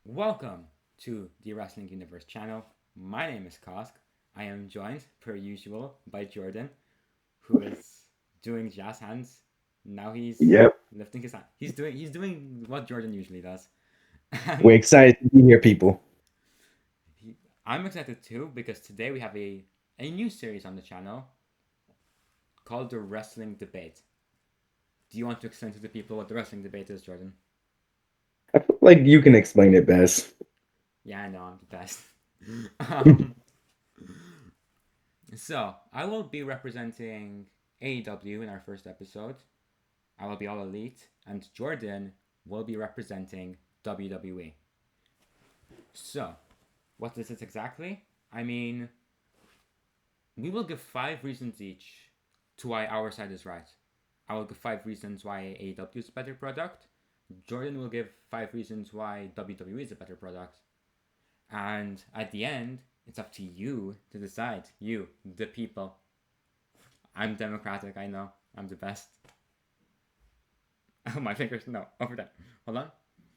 Welcome to the Wrestling Universe channel. My name is Cosk. I am joined, per usual, by Jordan, who is doing jazz hands. Now he's Yep. lifting his hand. He's doing what Jordan usually does. We're And excited to be here, people. he, I'm excited too because today we have a new series on the channel called the Wrestling Debate. Do you want to explain to the people what the Wrestling Debate is, Jordan? I feel like you can explain it best. Yeah, I know, I'm the best. um, So, I will be representing AEW in our first episode. I will be All Elite, and Jordan will be representing WWE. So, what is it exactly? I mean, we will give 5 reasons each to why our side is right. I will give 5 reasons why AEW is a better product. Jordan will give 5 reasons why WWE is a better product. And at the end, it's up to you to decide. You, the people. I'm democratic, I know. I'm the best. Oh, my fingers. No, over there. Hold on.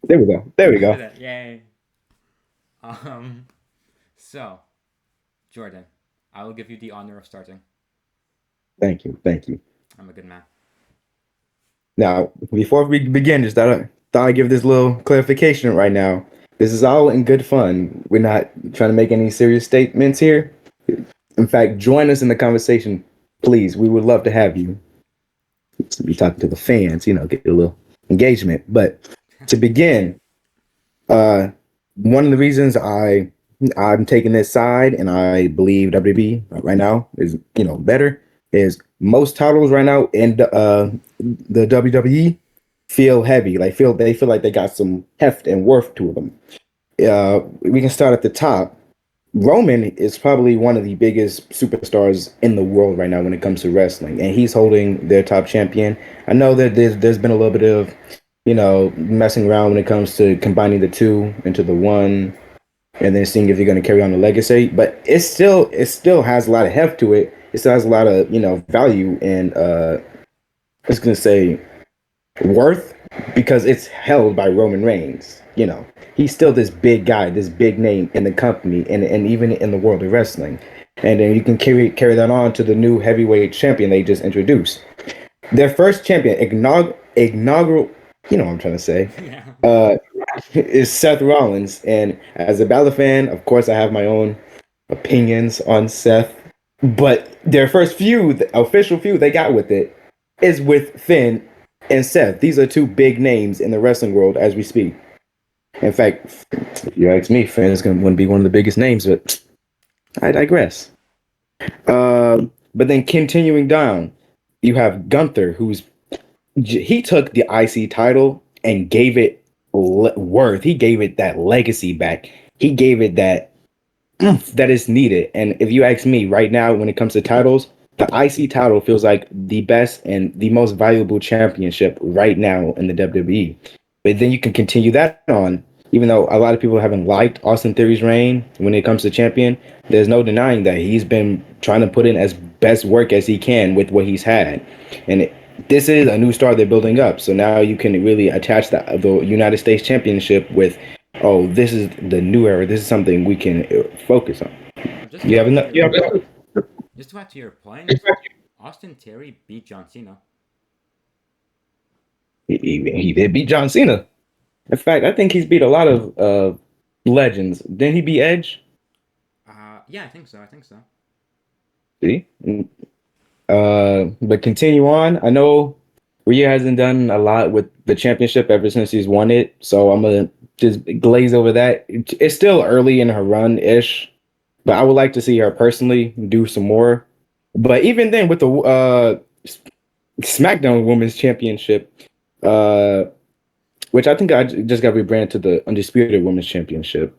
There we go. There we Over go. there. Yay. Um, so, Jordan, I will give you the honor of starting. Thank you. Thank you. I'm a good man. Now, before we begin, just thought I'd give this little clarification right now. This is all in good fun. We're not trying to make any serious statements here. In fact, join us in the conversation, please. We would love to have you. To be talking to the fans, get a little engagement. But to begin, uh, one of the reasons I'm taking this side, and I believe WWE right now is better, is most titles right now in the WWE feel heavy, like feel like they got some heft and worth to them. We can start at the top. Roman is probably one of the biggest superstars in the world right now when it comes to wrestling, and he's holding their top champion. I know that there's been a little bit of messing around when it comes to combining the two into the one, and then seeing if you're going to carry on the legacy. But it still has a lot of heft to it. It still has a lot of value and I was going to say worth because it's held by Roman Reigns. He's still this big guy, this big name in the company and even in the world of wrestling. And then you can carry that on to the new heavyweight champion they just introduced. Their first champion, inaugural, you know what I'm trying to say, Yeah. uh, is Seth Rollins. And as a Balor fan, of course, I have my own opinions on Seth. But their first feud, official feud they got with it, is with Finn and Seth. These are two big names in the wrestling world as we speak. In fact, if you ask me, Finn is going to be one of the biggest names, but I digress. But then continuing down, you have Gunther, he took the IC title and gave it worth. He gave it that legacy back. He gave it that that is needed. And if you ask me right now, when it comes to titles, the IC title feels like the best and the most valuable championship right now in the WWE. But then you can continue that on. Even though a lot of people haven't liked Austin Theory's reign when it comes to champion, there's no denying that he's been trying to put in as best work as he can with what he's had. And this is a new star they're building up. So now you can really attach the United States Championship with, oh, this is the new era. This is something we can focus on. Just You to have add to enough. You your have enough. just to add to your point, Austin Theory beat John Cena. He did beat John Cena. In fact, I think he's beat a lot of legends. Didn't he beat Edge? Yeah, I think so. I think so. See? But continue on. I know Rhea hasn't done a lot with the championship ever since he's won it, so I'm gonna just glaze over that. It's still early in her run ish, but I would like to see her personally do some more. But even then, with the SmackDown Women's Championship, uh, which I think just got rebranded to the Undisputed Women's Championship.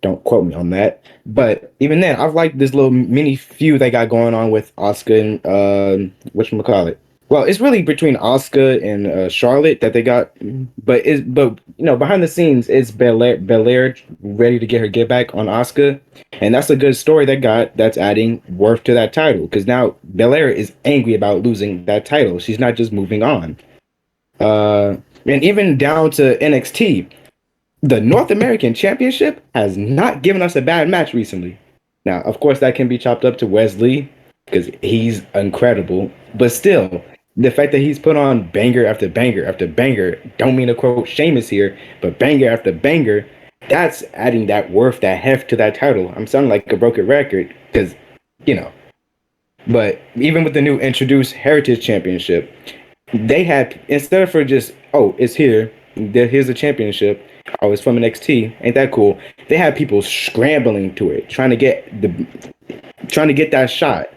Don't quote me on that. But even then, I've liked this little mini feud they got going on with Oscar and whatchamacallit. Well, it's really between Oscar and Charlotte that they got, but behind the scenes, it's Belair ready to get her get back on Oscar, and that's a good story that's adding worth to that title because now Belair is angry about losing that title. She's not just moving on. And even down to NXT. the North American Championship has not given us a bad match recently. Now, of course, that can be chopped up to Wesley because he's incredible, but still, the fact that he's put on banger after banger after banger, don't mean to quote Sheamus here, but banger after banger, that's adding that worth, that heft to that title. I'm sounding like a broken record because, you know, but even with the new introduced Heritage Championship, they had instead of for just it's here, here's a championship. Oh, it's from NXT. Ain't that cool? They had people scrambling to it, trying to get that shot.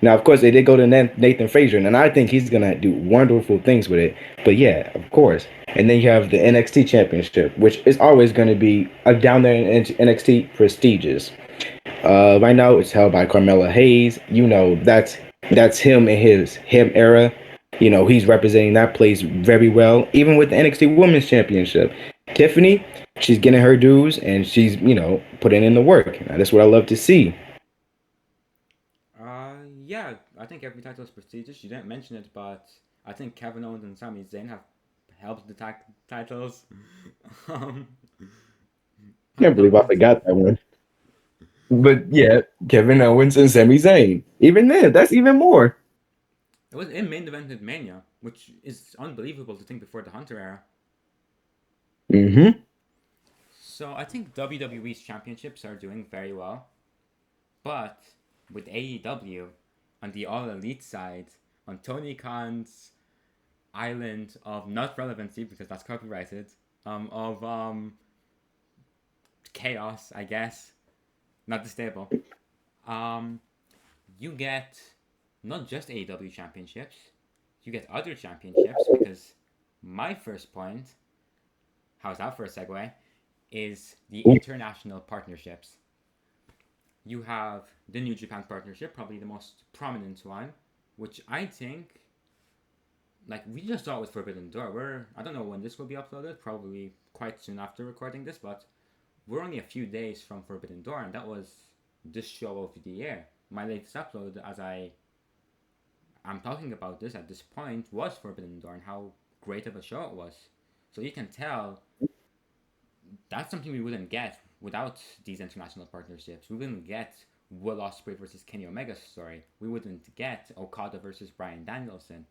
Now, of course, they did go to Nathan Frazier, and I think he's gonna do wonderful things with it. But yeah, of course. And then you have the NXT Championship, which is always going to be down there in NXT prestigious. Right now, it's held by Carmella Hayes. You know, that's him in him era. You know, he's representing that place very well. Even with the NXT Women's Championship, Tiffany, she's getting her dues and she's putting in the work. Now, that's what I love to see. Yeah, I think every title is prestigious. You didn't mention it, but I think Kevin Owens and Sami Zayn have helped the titles. um, Can't believe I forgot that one. But yeah, Kevin Owens and Sami Zayn. Even then, that's even more. It was in main event at Mania, which is unbelievable to think before the Hunter era. Mm-hmm. So I think WWE's championships are doing very well, but with AEW on the All Elite side, on Tony Khan's island of not relevancy because that's copyrighted, of chaos, I guess, not the stable. Um, you get not just AEW championships, you get other championships because my first point, how's that for a segue, is the international partnerships. You have the New Japan partnership, probably the most prominent one, which I think, like, we just saw it with Forbidden Door. I don't know when this will be uploaded, probably quite soon after recording this, but we're only a few days from Forbidden Door, and that was this show of the year. My latest upload, as I'm talking about this at this point, was Forbidden Door and how great of a show it was. So you can tell that's something we wouldn't get without these international partnerships. We wouldn't get Will Ospreay versus Kenny Omega's story. We wouldn't get Okada versus Bryan Danielson.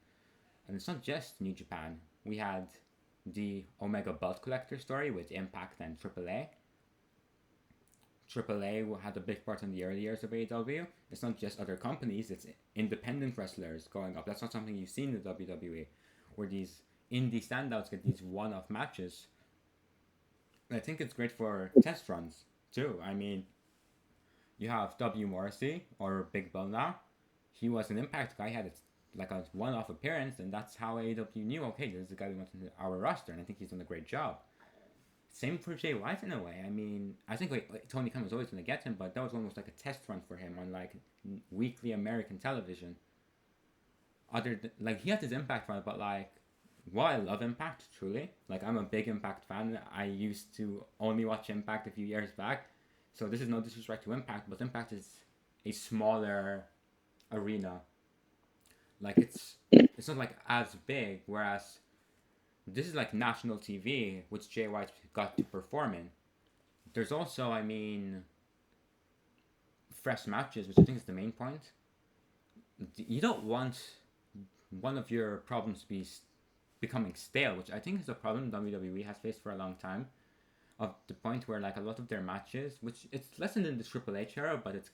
And it's not just New Japan. We had the Omega Belt Collector story with Impact and AAA. AAA had a big part in the early years of AEW. It's not just other companies, it's independent wrestlers going up. That's not something you see in the WWE, where these indie standouts get these one-off matches. I think it's great for test runs, too. I mean, you have W. Morrissey, or Big Bill now. He was an Impact guy, had like a one-off appearance, and that's how AEW knew, okay, this is the guy we want in our roster, and I think he's done a great job. Same for Jay White in a way. I mean, I think like Tony Khan was always going to get him, but that was almost like a test run for him on like weekly American television. Like he had his Impact run, but like, while I love Impact truly, like I'm a big Impact fan. I used to only watch Impact a few years back, so this is no disrespect to Impact, but Impact is a smaller arena. Like it's not like as big, whereas this is like national TV, which Jay White got to perform in. There's also, I mean, fresh matches, which I think is the main point. You don't want one of your problems to be becoming stale, which I think is a problem WWE has faced for a long time. Of the point where like a lot of their matches, which it's lessened in the Triple H era, but it's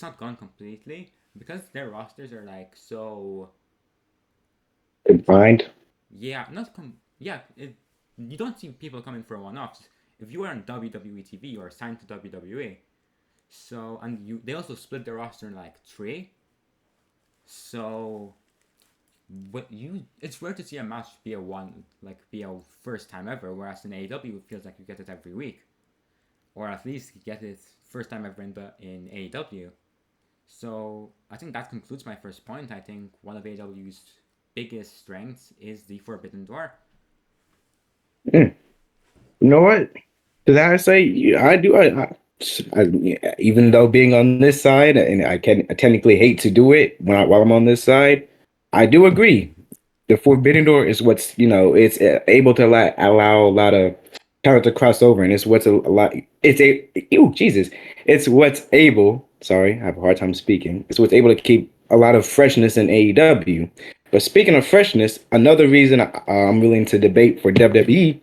not gone completely because their rosters are like so Confined. Yeah, you don't see people coming for one-offs. If you are on WWE TV, you are signed to WWE. So they also split their roster in like three. So it's rare to see a match be a first time ever. Whereas in AEW, it feels like you get it every week, or at least you get it first time ever in AEW. So I think that concludes my first point. I think one of AEW's biggest strengths is the Forbidden Door. Mm. You know what? Did I say I do? Even though being on this side, and I technically hate to do it while I'm on this side, I do agree. The Forbidden Door is what's it's able to allow a lot of character crossover, and it's what's a lot. It's a ew, Jesus. It's what's able. Sorry, I have a hard time speaking. It's what's able to keep a lot of freshness in AEW. But speaking of freshness, another reason I'm willing to debate for WWE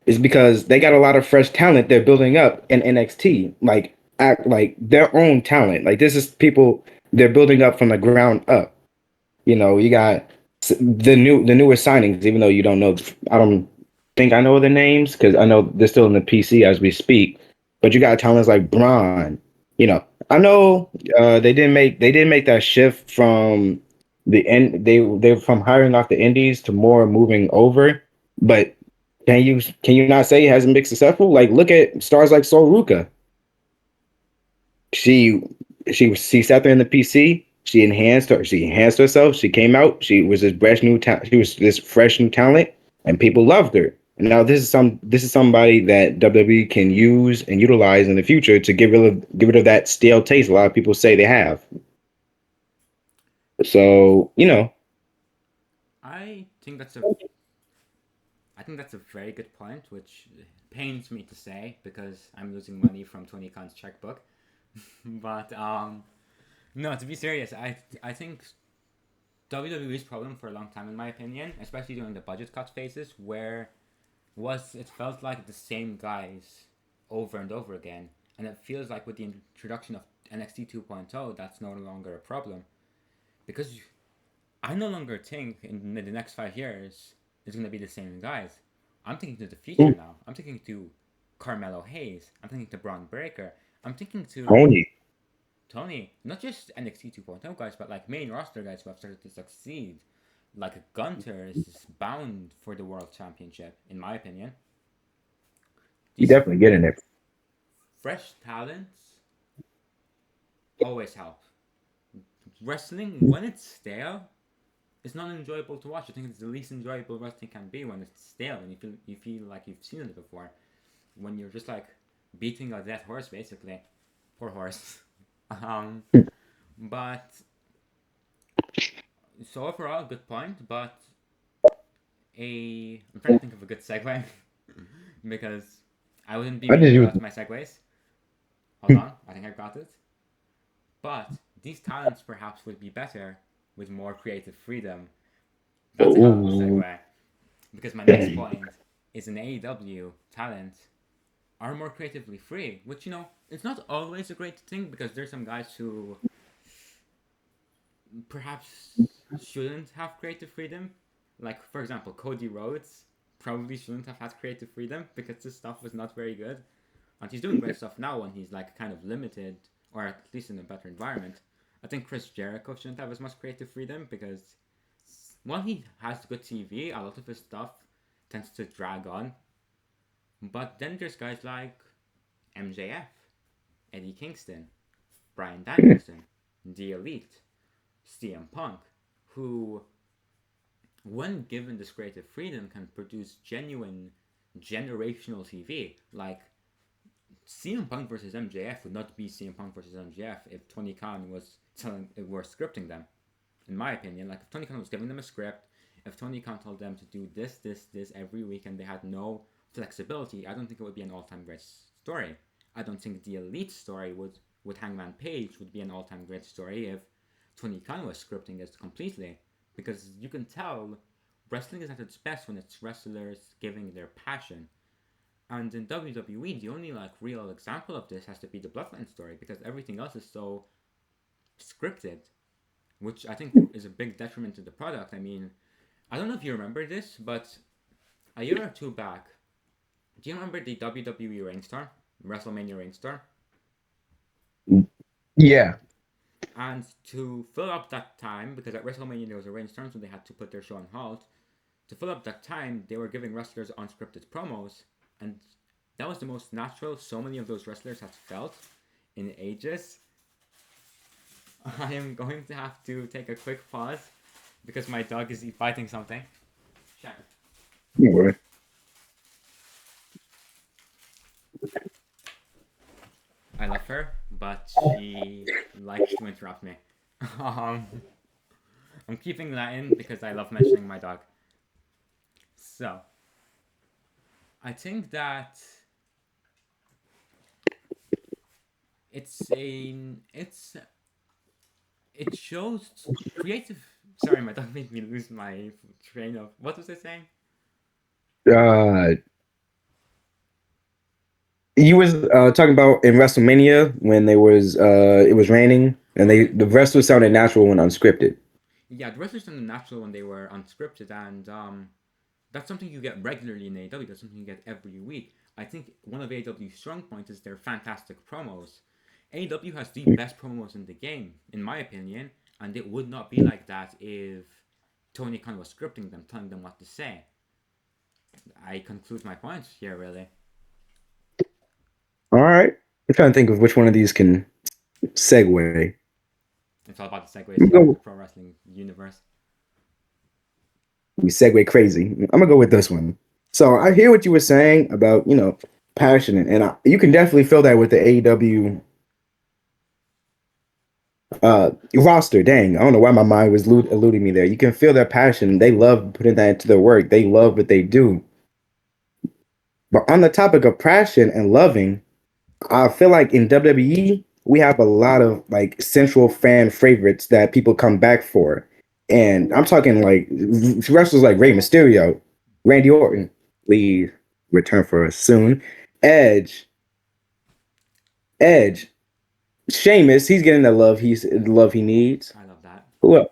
is because they got a lot of fresh talent they're building up in NXT, like act like their own talent. Like this is people they're building up from the ground up. You know, you got the newest signings, even though you don't know. I don't think I know the names because I know they're still in the PC as we speak. But you got talents like Braun. You know, I know they didn't make that shift from the end. They from hiring off the indies to more moving over. But can you not say it hasn't been successful? Like look at stars like Sol Ruka. She she sat there in the PC. She enhanced herself. She came out. She was this fresh new talent. She was this fresh new talent, and people loved her. And now this is somebody that WWE can use and utilize in the future to get rid of that stale taste. A lot of people say they have. So you know, I think that's a I think that's a very good point, which pains me to say because I'm losing money from Tony Khan's checkbook. But no, to be serious, I think WWE's problem for a long time, in my opinion, especially during the budget cut phases, where was it felt like the same guys over and over again, and it feels like with the introduction of NXT 2.0, that's no longer a problem because I no longer think in the next 5 years it's gonna be the same guys. I'm thinking to the future now. I'm thinking to Carmelo Hayes. I'm thinking to Braun Breaker. I'm thinking to Tony. Tony. Not just NXT 2.0 guys, but like main roster guys who have started to succeed. Like Gunter is bound for the world championship, in my opinion. You These definitely get in there. fresh talents always help. Wrestling, when it's stale, it's not enjoyable to watch. I think it's the least enjoyable wrestling can be when it's stale and you feel like you've seen it before. When you're just like beating a dead horse, basically. Poor horse. um, but so overall, good point. But I'm trying to think of a good segue because I wouldn't be I me just use without my segues. Hold on, I think I got it. But these talents perhaps would be better with more creative freedom. That's a hell of a ooh, segue. Because my next point is an AEW talent are more creatively free, which, you know, it's not always a great thing because there's some guys who perhaps shouldn't have creative freedom. Like, for example, Cody Rhodes probably shouldn't have had creative freedom because his stuff was not very good. And he's doing great stuff now when he's like kind of limited or at least in a better environment. I think Chris Jericho shouldn't have as much creative freedom because while he has good TV, a lot of his stuff tends to drag on. But then there's guys like MJF, Eddie Kingston, Bryan Danielson, The Elite, CM Punk, who, when given this creative freedom, can produce genuine generational TV. Like CM Punk versus MJF would not be CM Punk versus MJF if Tony Khan were scripting them. In my opinion, like if Tony Khan was giving them a script, if Tony Khan told them to do this every week and they had no flexibility, I don't think it would be an all-time great story. I don't think the Elite story with Hangman Page would be an all-time great story if Tony Khan was scripting it completely. Because you can tell wrestling is at its best when it's wrestlers giving their passion. And in WWE, the only like real example of this has to be the Bloodline story because everything else is so scripted, which I think is a big detriment to the product. I mean, I don't know if you remember this, but a year or two back, do you remember the WWE Rainstorm, WrestleMania Rainstorm? yeah. And to fill up that time, because at WrestleMania there was a Rainstorm, so they had to put their show on halt. To fill up that time, they were giving wrestlers unscripted promos, and that was the most natural so many of those wrestlers had felt in ages. I am going to have to take a quick pause because my dog is biting something. Check. Don't worry. I love her, but she likes to interrupt me. um, I'm keeping that in because I love mentioning my dog. So, I think that it's it shows creative. Sorry, my dog made me lose my train of what was I saying? Uh, you was talking about in WrestleMania when there was it was raining and Oh, the wrestlers sounded natural when unscripted. yeah, the wrestlers sounded natural when they were unscripted, and that's something you get regularly in AEW. That's something you get every week. I think one of AEW's strong points is their fantastic promos. AEW has the best promos in the game, in my opinion, and it would not be like that if Tony Khan was scripting them, telling them what to say. I conclude my point here, really. All right, I'm trying to think of which one of these can segue. It's all about the segues I'm here in the gonna pro wrestling universe. We segue crazy. I'm gonna go with this one. So I hear what you were saying about passionate, and you can definitely feel that with the AEW roster. Dang, I don't know why my mind was eluding me there. You can feel their passion. They love putting that into their work. They love what they do. But on the topic of passion and loving, I feel like in WWE we have a lot of like central fan favorites that people come back for, and I'm talking like wrestlers like Rey Mysterio, Randy Orton, please return for us soon, Edge, Edge, Sheamus, he's getting the love he needs. I love that. Who else?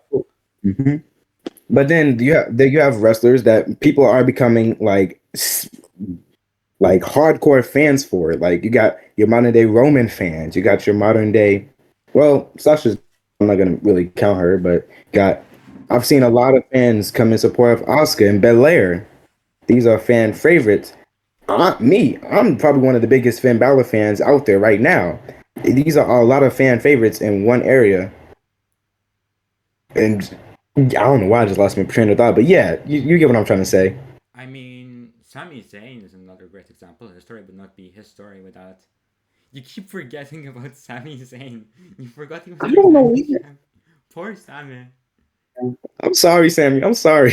Mhm. But then you have wrestlers that people are becoming like hardcore fans for it. Like you got your modern day Roman fans, you got your modern day, well, Sasha's, I'm not gonna really count her, but got I've seen a lot of fans come in support of Asuka and Belair. These are fan favorites. I'm probably one of the biggest Finn Balor fans out there right now. These are a lot of fan favorites in one area, and I don't know why I just lost my train of thought. But yeah, you get what I'm trying to say. I mean, Sami Zayn is another great example. His story would not be his story without. You keep forgetting about Sami Zayn. You forgot he was I the don't know defending either. champ. Poor Sami. I'm sorry, Sammy. I'm sorry.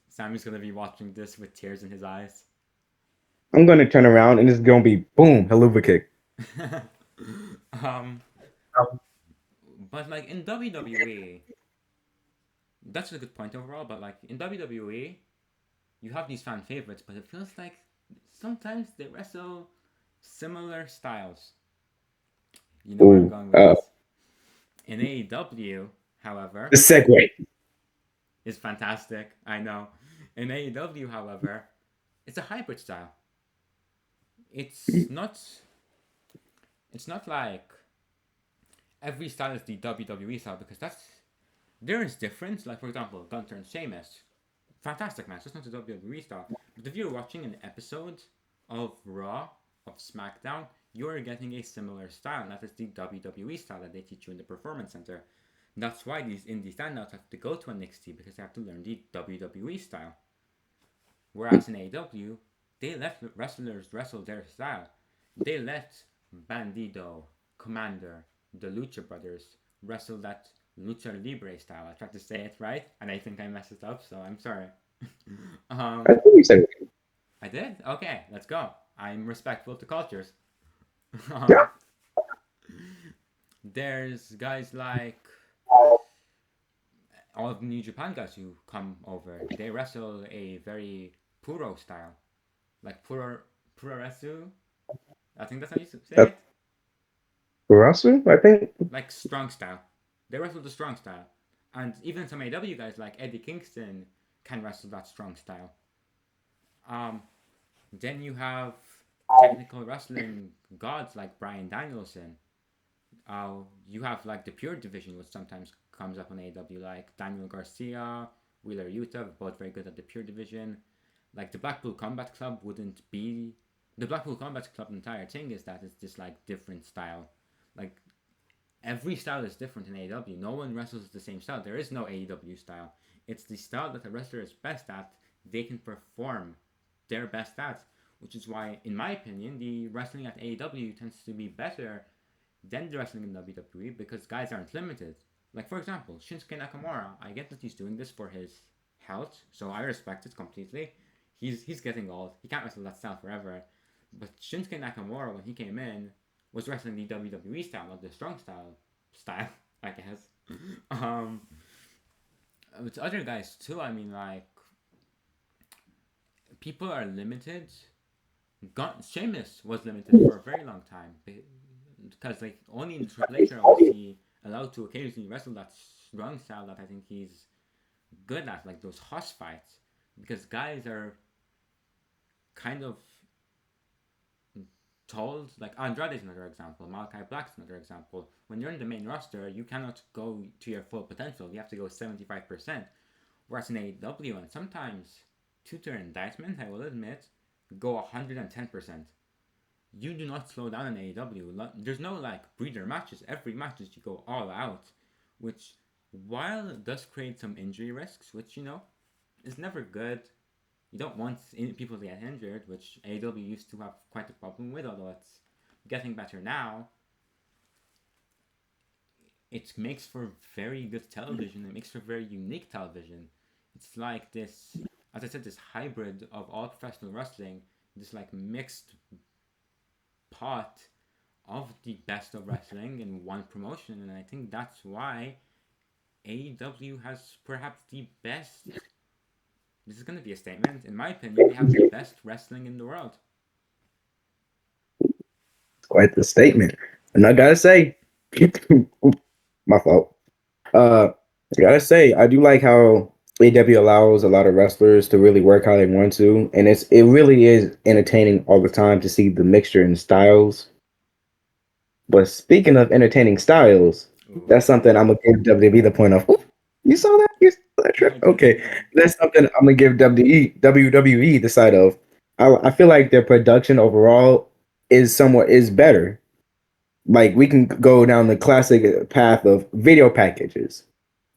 Sami's gonna be watching this with tears in his eyes. I'm gonna turn around and it's gonna be boom, haluva kick. um, but like in WWE, that's a good point overall. But like in WWE, you have these fan favorites, but it feels like sometimes they wrestle similar styles. You know where I'm Ooh, going with this. In AEW, the however, segue. is fantastic. I know. In AEW, however, it's a hybrid style. It's not. It's not like every style is the WWE style because there is difference. Like for example, Gunter and Sheamus, fantastic match. That's not the WWE style. But if you're watching an episode of Raw, of SmackDown, you're getting a similar style. And that is the WWE style that they teach you in the Performance Center. That's why these indie standouts have to go to NXT because they have to learn the WWE style. Whereas in AEW, they let wrestlers wrestle their style. They let Bandido, Commander, the Lucha Brothers wrestle that Lucha Libre style. I tried to say it right, and I think I messed it up, so I'm sorry. I think you said it. I did? Okay, let's go. I'm respectful to cultures. Yeah. um, there's guys like all of the New Japan guys who come over. They wrestle a very puro style, like puroresu. I think that's how you say That's it. Russell, I think. Like strong style. They wrestle the strong style, and even some AW guys like Eddie Kingston can wrestle that strong style. Um, then you have technical wrestling gods like Brian Danielson. You have like the pure division, which sometimes comes up on AW, like Daniel Garcia, Wheeler Yuta, both very good at the pure division. Like the Blackpool Combat Club wouldn't be the Blackpool Combat Club. Entire thing is that it's just like different style. Like every style is different in AEW. No one wrestles the same style. There is no AEW style. It's the style that the wrestler is best at. They can perform their best at, which is why, in my opinion, the wrestling at AEW tends to be better than the wrestling in WWE because guys aren't limited. Like for example, Shinsuke Nakamura. I get that he's doing this for his health, so I respect it completely. he's getting old. He can't wrestle that style forever. But Shinsuke Nakamura, when he came in, was wrestling the WWE style, not the strong style, I guess. um, with other guys too, I mean, like, people are limited. Sheamus was limited for a very long time because, like, only in Triple H era was he allowed to occasionally wrestle that strong style that I think he's good at, like those hoss fights, because guys are kind of told, like Andrade's another example, Malachi Black's another example. When you're in the main roster, you cannot go to your full potential. You have to go 75%. Whereas in AEW, and sometimes, to their indictment, I will admit, go 110%. You do not slow down in AEW. There's no like breather matches. Every match is you go all out, which, while it does create some injury risks, which, is never good. You don't want people to get injured, which AEW used to have quite a problem with, although it's getting better now. It makes for very good television. It makes for very unique television. It's like this, as I said, this hybrid of all professional wrestling, this like mixed pot of the best of wrestling in one promotion, and I think that's why AEW has perhaps the best. This is going to be a statement. In my opinion, they have the best wrestling in the world. It's quite the statement. And I gotta say, my fault. I gotta say, I do like how AEW allows a lot of wrestlers to really work how they want to, and it really is entertaining all the time to see the mixture in styles. But speaking of entertaining styles, Ooh. that's something I'm gonna give WWE the point of. You saw that? You saw that trip? Okay, that's something I'm gonna give WWE the side of. I feel like their production overall is better. Like we can go down the classic path of video packages.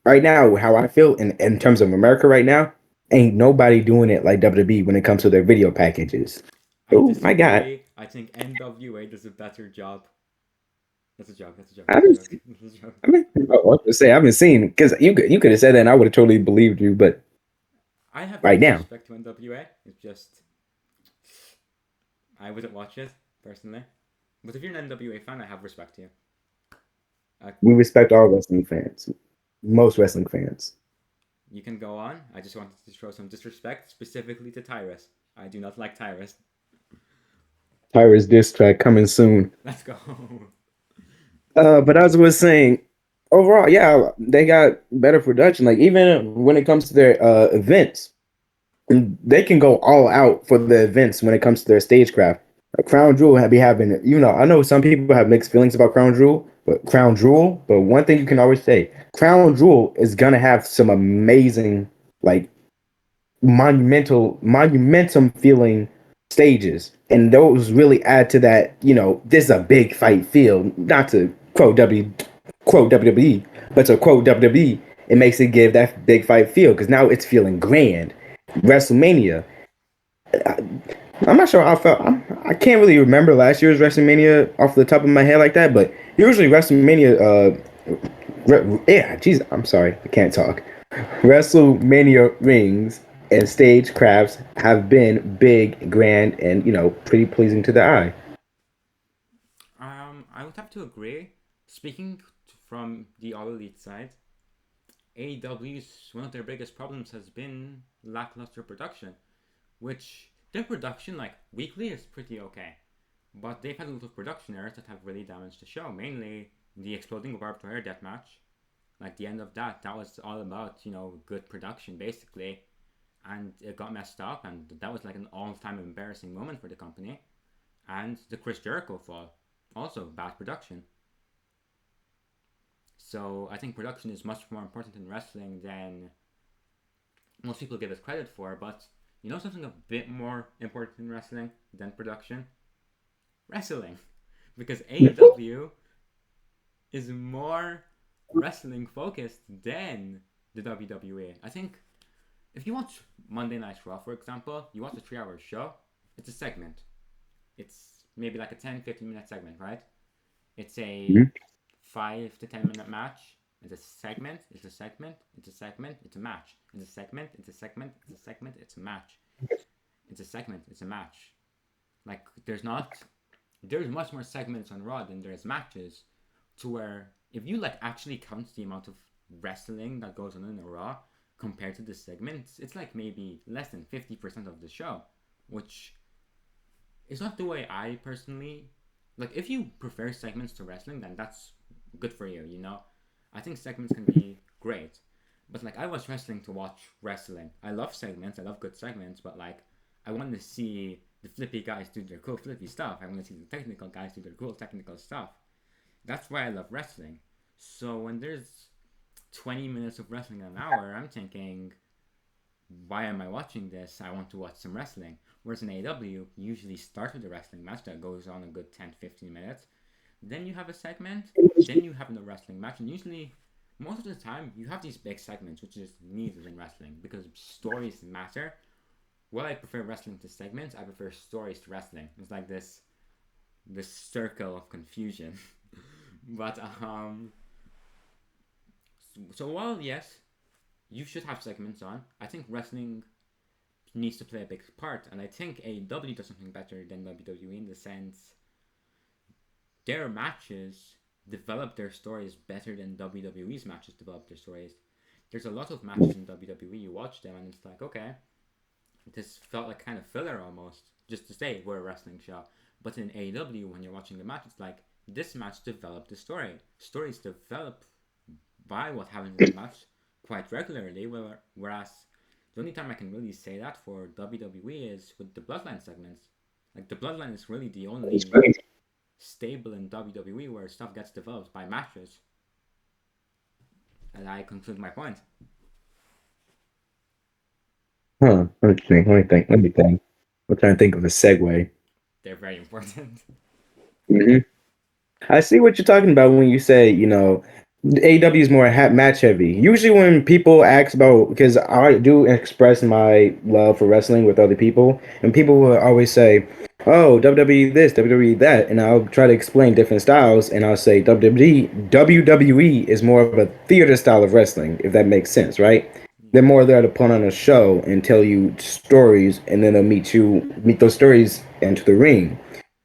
Right now, how I feel in terms of America right now, ain't nobody doing it like WWE when it comes to their video packages. I Oh my God. disagree. I think NWA does a better job. That's a joke. That's a joke. I That's a haven't joke. seen, That's a joke. I was gonna say I haven't seen because you could have said that and I would have totally believed you, but I have right immense now respect to NWA. It's just I wouldn't watch it personally. But if you're an NWA fan, I have respect to you. Uh, we respect all wrestling fans, most wrestling fans. you can go on. I just wanted to show some disrespect specifically to Tyrus. I do not like Tyrus. Tyrus diss track coming soon. Let's go. But as I was saying, overall, yeah, they got better production. Like even when it comes to their events, they can go all out for the events when it comes to their stagecraft. Crown Jewel be having, I know some people have mixed feelings about Crown Jewel, but one thing you can always say, Crown Jewel is gonna have some amazing, like monumentum feeling stages, and those really add to that. This is a big fight feel. Not to quote WWE, but to quote WWE, it makes it give that big fight feel because now it's feeling grand. WrestleMania. I, I'm not sure how I felt. I can't really remember last year's WrestleMania off the top of my head like that, but usually WrestleMania. Yeah, jeez, I'm sorry, I can't talk. WrestleMania rings and stage crafts have been big, grand, and pretty pleasing to the eye. I would have to agree. Speaking from the All Elite side, AEW's one of their biggest problems has been lackluster production, which their production, like weekly, is pretty okay. But they've had a lot of production errors that have really damaged the show. Mainly the exploding barbed wire death match. Like the end of that was all about, good production basically. And it got messed up, and that was like an all-time embarrassing moment for the company. And the Chris Jericho fall, also bad production. So I think production is much more important in wrestling than most people give it credit for. But something a bit more important in wrestling than production? Wrestling. Because AEW is more wrestling focused than the WWE. I think if you watch Monday Night Raw, for example, you watch a 3-hour show, it's a segment. It's maybe like a 10-15 minute segment, right? It's a Mhm. 5 to 10 minute match. It's a segment, it's a segment, it's a segment, it's a match. It's a segment, it's a segment, it's a segment, it's a match. It's a segment. It's a match. Like there's not. There's much more segments on Raw than there's matches. To where if you like actually count the amount of wrestling that goes on in a Raw compared to the segments, it's like maybe less than 50% of the show, which is not the way I personally like. If you prefer segments to wrestling, then that's good for you. You know, I think segments can be great, but like I watch wrestling to watch wrestling. I love segments. I love good segments, but like I want to see the flippy guys do their cool flippy stuff. I want to see the technical guys do their cool technical stuff. That's why I love wrestling. So when there's 20 minutes of wrestling in an hour, I'm thinking, why am I watching this? I want to watch some wrestling. Whereas in AEW, you usually start with a wrestling match that goes on a good 10 to 15 minutes. Then you have a segment. Then you have a wrestling match. And usually, most of the time, you have these big segments, which is needed in wrestling because stories matter. While I prefer wrestling to segments, I prefer stories to wrestling. It's like this circle of confusion. But so while yes, you should have segments on, I think wrestling needs to play a big part, and I think AEW does something better than WWE in the sense their matches develop their stories better than WWE's matches develop their stories. There's a lot of matches in WWE, you watch them and it's like, okay, this felt like kind of filler almost, just to say we're a wrestling show. But in AEW, when you're watching the match, it's like this match developed the story. Stories develop by what happens in the match quite regularly, whereas the only time I can really say that for WWE is with the Bloodline segments. Like the Bloodline is really the only stable in WWE where stuff gets developed by matches. And I conclude my point. Huh. Let me think. Let me think. Let me think. I'm trying to think of a segue. They're very important. hmm I see what you're talking about when you say, AEW is more match heavy. Usually, when people ask about, because I do express my love for wrestling with other people, and people will always say, "Oh, WWE this, WWE that," and I'll try to explain different styles, and I'll say WWE is more of a theater style of wrestling, if that makes sense, right? They're more there to put on a show and tell you stories, and then they'll meet those stories into the ring.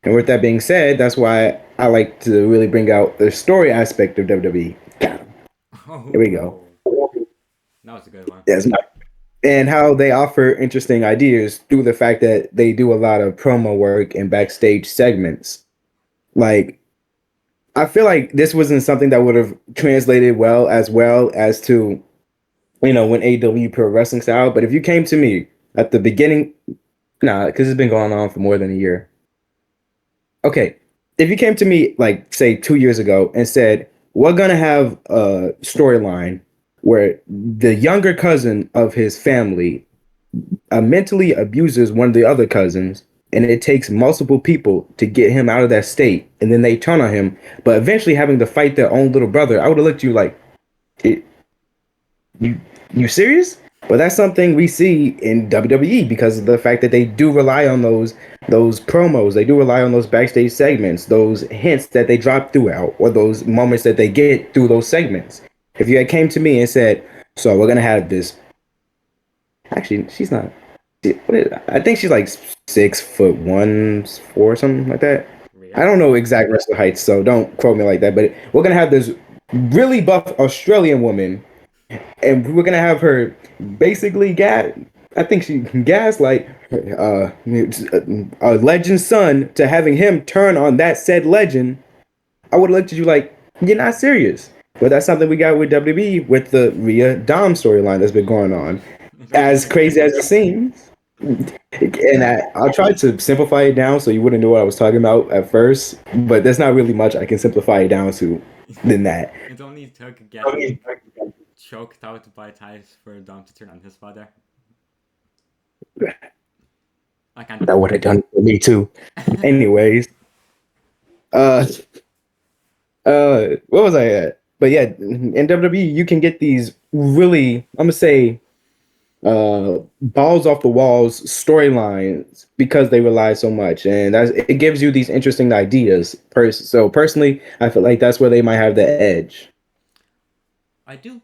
And with that being said, that's why I like to really bring out the story aspect of WWE. Got him. There we go. Oh, that was a good one. Yes, and how they offer interesting ideas through the fact that they do a lot of promo work and backstage segments. Like, I feel like this wasn't something that would have translated well as to, when AEW Pro Wrestling style. But if you came to me at the beginning, nah, because it's been going on for more than a year. Okay, if you came to me like say 2 years ago and said we're gonna have a storyline where the younger cousin of his family mentally abuses one of the other cousins, and it takes multiple people to get him out of that state, and then they turn on him, but eventually having to fight their own little brother, I would have looked at you like, it, you you serious? But that's something we see in WWE because of the fact that they do rely on those promos, they do rely on those backstage segments, those hints that they drop throughout, or those moments that they get through those segments. If you had came to me and said, "So we're gonna have this," actually, she's not. I think she's like 6'1", 4, something like that. I Really? don't know exact wrestler heights, so don't quote me like that. But we're gonna have this really buff Australian woman and we're gonna have her basically I think she gaslight a legend's son to having him turn on that said legend. I would have looked at you like you're not serious. But that's something we got with WWE with the Rhea Dom storyline that's been going on. As crazy as it seems, and I'll try to simplify it down so you wouldn't know what I was talking about at first. But there's not really much I can simplify it down to than that. It only took getting choked out by ties for Dom to turn on his father. I can't That believe would have it. done it for me too. Anyways, uh, what was I at? But yeah, in WWE, you can get these really, I'm gonna say, balls off the walls storylines because they rely so much, and it gives you these interesting ideas. So personally, I feel like that's where they might have the edge. I do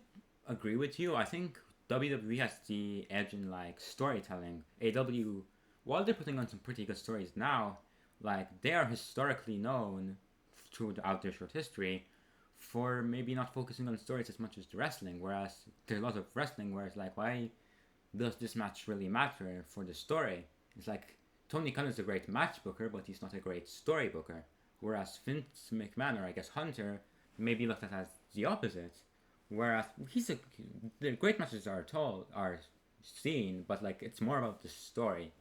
agree with you. I think WWE has the edge in like storytelling. AW while they're putting on some pretty good stories now, like they are historically known throughout their short history for maybe not focusing on stories as much as the wrestling. Whereas there's a lot of wrestling where it's like, why does this match really matter for the story? It's like Tony Khan is a great match booker, but he's not a great story booker. Whereas Vince McMahon, or I guess Hunter, may be looked at as the opposite. Whereas the great matches are seen, but like it's more about the story.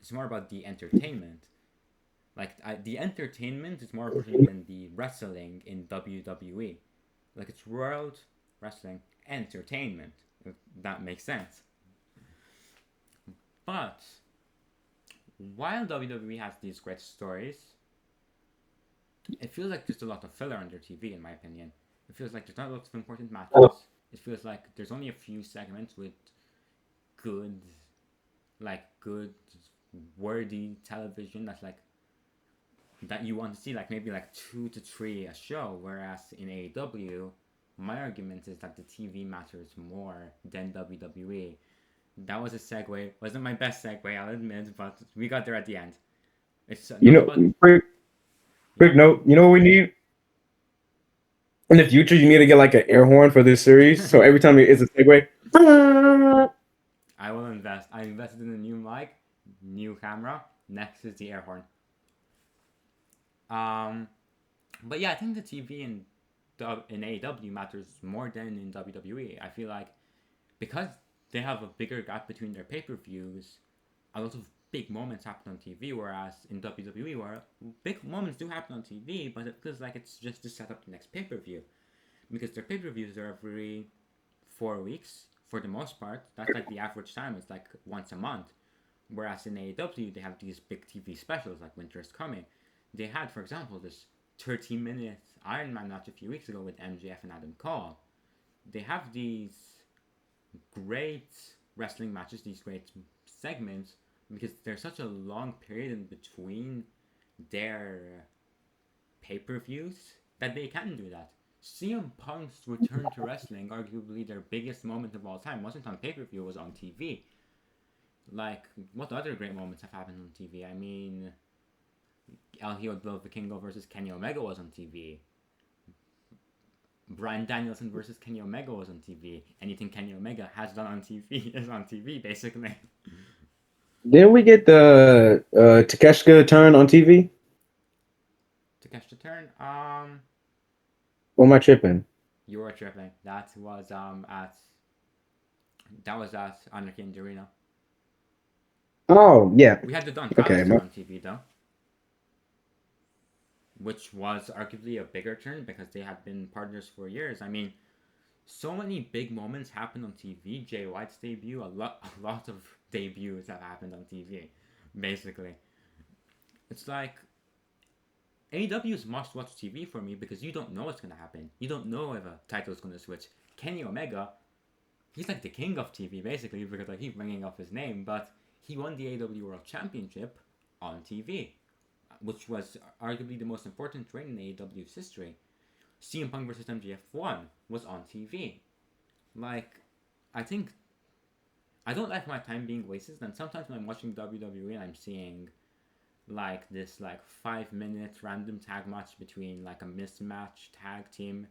It's more about the entertainment. Like the entertainment is more important than the wrestling in WWE. Like it's World Wrestling Entertainment, if that makes sense. But while WWE has these great stories, it feels like there's a lot of filler on their TV, in my opinion. It feels like there's not a lot of important matches. It feels like there's only a few segments with good, good, wordy television that's like that you want to see, like maybe like 2 to 3 a show. Whereas in AEW, my argument is that the TV matters more than WWE. That was a segue. Wasn't my best segue, I'll admit, but we got there at the end. It's quick note. You know what we need in the future? You need to get like an air horn for this series. So every time it's a segue, I will invest. I invested in a new mic, new camera. Next is the air horn. But yeah, I think the TV in AEW matters more than in WWE. I feel like because they have a bigger gap between their pay-per-views, a lot of big moments happen on TV, whereas in WWE, where big moments do happen on TV, but it feels like it's just to set up the next pay-per-view. Because their pay-per-views are every 4 weeks, for the most part. That's like the average time, it's like once a month. Whereas in AEW, they have these big TV specials, like Winter is Coming. They had, for example, this 30-minute Iron Man match a few weeks ago with MJF and Adam Cole. They have these great wrestling matches, these great segments, because there's such a long period in between their pay-per-views that they can do that. CM Punk's return to wrestling, arguably their biggest moment of all time, wasn't on pay-per-view, it was on TV. Like, what other great moments have happened on TV? I mean, El Hijo del Vikingo versus Kenny Omega was on TV. Bryan Danielson versus Kenny Omega was on TV. Anything Kenny Omega has done on TV is on TV, basically. Didn't we get the Takeshita turn on TV? Takeshita turn? Or am I tripping? You were tripping. That was at Anarchy in the Arena. Oh yeah. We had the Don Callis turn on TV though, which was arguably a bigger turn because they had been partners for years. I mean, so many big moments happened on TV. Jay White's debut, a lot of debuts have happened on TV, basically. It's like AEW is must-watch TV for me because you don't know what's gonna happen. You don't know if a title's gonna switch. Kenny Omega, he's like the king of TV basically because I keep bringing up his name, but he won the AEW World Championship on TV, which was arguably the most important reign in AEW's history. CM Punk versus MJF 1 was on TV. Like, I think I don't like my time being wasted, and sometimes when I'm watching WWE and I'm seeing like this 5-minute random tag match between like a mismatch tag team,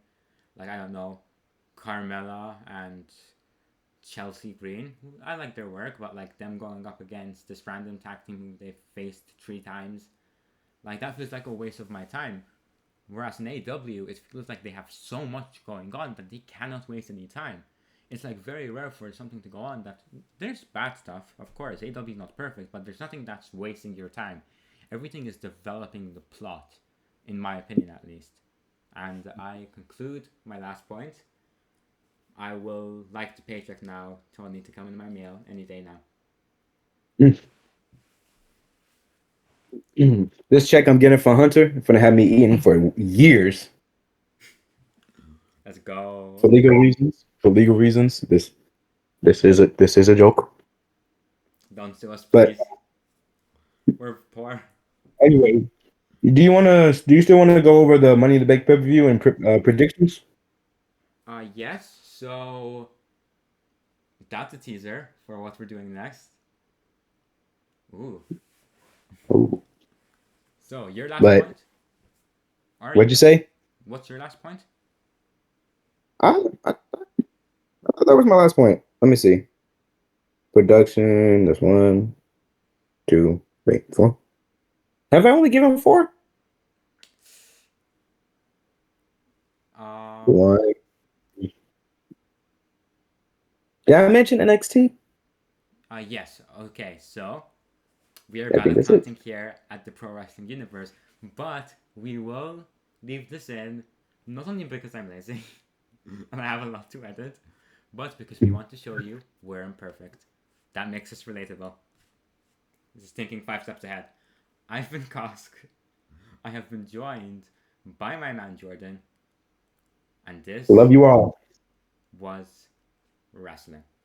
like I don't know, Carmella and Chelsea Green. I like their work, but like them going up against this random tag team who they've faced 3 times, like that feels like a waste of my time. Whereas in AEW, it feels like they have so much going on that they cannot waste any time. It's like very rare for something to go on that there's bad stuff, of course. AEW is not perfect, but there's nothing that's wasting your time. Everything is developing the plot, in my opinion at least. And I conclude my last point. I will like the paycheck now. Tony to come in my mail any day now. This check I'm getting from Hunter is gonna have me eating for years. Let's go. For legal reasons. This is a joke. Don't sue us, please. We're poor. Anyway, do you still want to go over the Money in the Bank pay-per-view and predictions? Yes. So that's a teaser for what we're doing next. Ooh. Ooh. So your last But point? Or what'd you say? what's your last point? I thought that was my last point. Let me see. Production. That's one, two, three, four. Have I only given four? Um. One. Did I mention NXT? Yes. Okay. So we are I think battle that's it. counting here at the Pro Wrestling Universe, but we will leave this in not only because I'm lazy and I have a lot to edit, but because we want to show you we're imperfect. That makes us relatable. This is thinking 5 steps ahead. I've been Kosk. I have been joined by my man Jordan, and this Love you all. was wrestling.